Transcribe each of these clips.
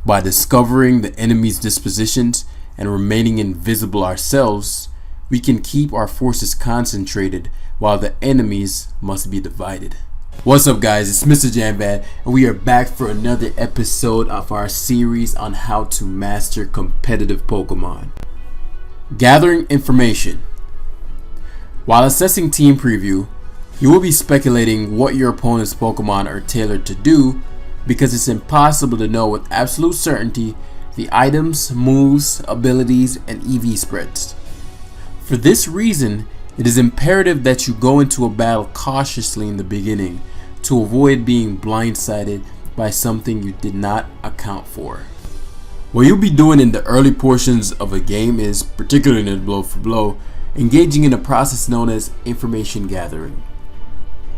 By discovering the enemy's dispositions and remaining invisible ourselves, we can keep our forces concentrated while the enemies must be divided. What's up guys, it's Mrjamvad and we are back for another episode of our series on how to master competitive Pokemon. Gathering information. While assessing team preview, you will be speculating what your opponent's Pokemon are tailored to do because it's impossible to know with absolute certainty the items, moves, abilities, and EV spreads. For this reason, it is imperative that you go into a battle cautiously in the beginning to avoid being blindsided by something you did not account for. What you'll be doing in the early portions of a game is, particularly in blow for blow, engaging in a process known as information gathering.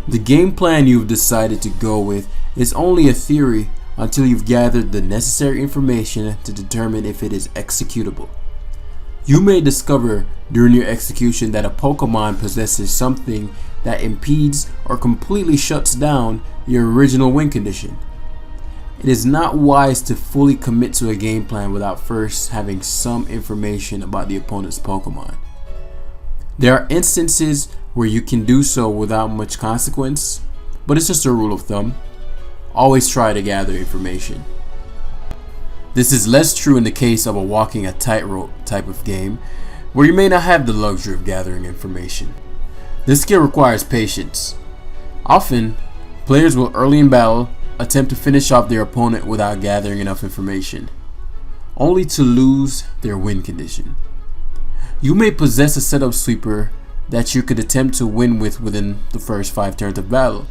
The game plan you've decided to go with is only a theory until you've gathered the necessary information to determine if it is executable. You may discover during your execution that a Pokemon possesses something that impedes or completely shuts down your original win condition. It is not wise to fully commit to a game plan without first having some information about the opponent's Pokemon. There are instances where you can do so without much consequence, but it's just a rule of thumb. Always try to gather information. This is less true in the case of a walking a tightrope type of game, where you may not have the luxury of gathering information. This skill requires patience. Often, players will early in battle attempt to finish off their opponent without gathering enough information, only to lose their win condition. You may possess a setup sweeper that you could attempt to win with within the first 5 turns of battle,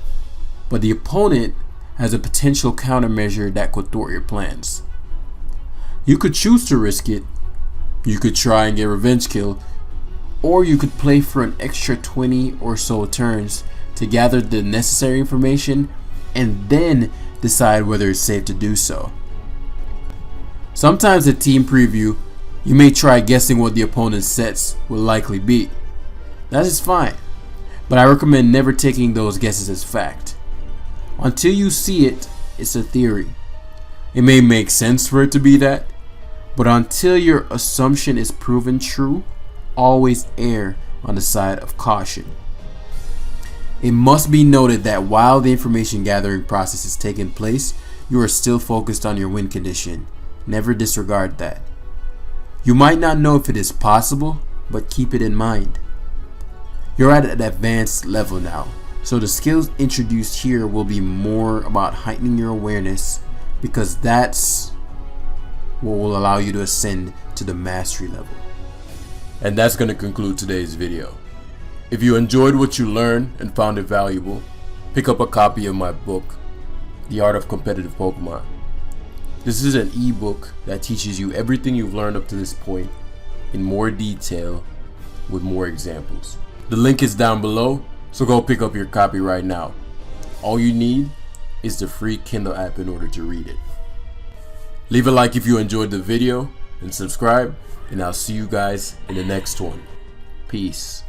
but the opponent has a potential countermeasure that could thwart your plans. You could choose to risk it, you could try and get a revenge kill, or you could play for an extra 20 or so turns to gather the necessary information and then decide whether it's safe to do so. Sometimes at team preview, you may try guessing what the opponent's sets will likely be. That is fine, but I recommend never taking those guesses as fact. Until you see it, it's a theory. It may make sense for it to be that, but until your assumption is proven true, always err on the side of caution. It must be noted that while the information gathering process is taking place, you are still focused on your win condition. Never disregard that. You might not know if it is possible, but keep it in mind. You're at an advanced level now, so the skills introduced here will be more about heightening your awareness, because that's what will allow you to ascend to the mastery level. And that's going to conclude today's video. If you enjoyed what you learned and found it valuable, pick up a copy of my book, The Art of Competitive Pokemon. This is an ebook that teaches you everything you've learned up to this point in more detail with more examples. The link is down below, so go pick up your copy right now. All you need is the free Kindle app in order to read it. Leave a like if you enjoyed the video and subscribe, and I'll see you guys in the next one. Peace.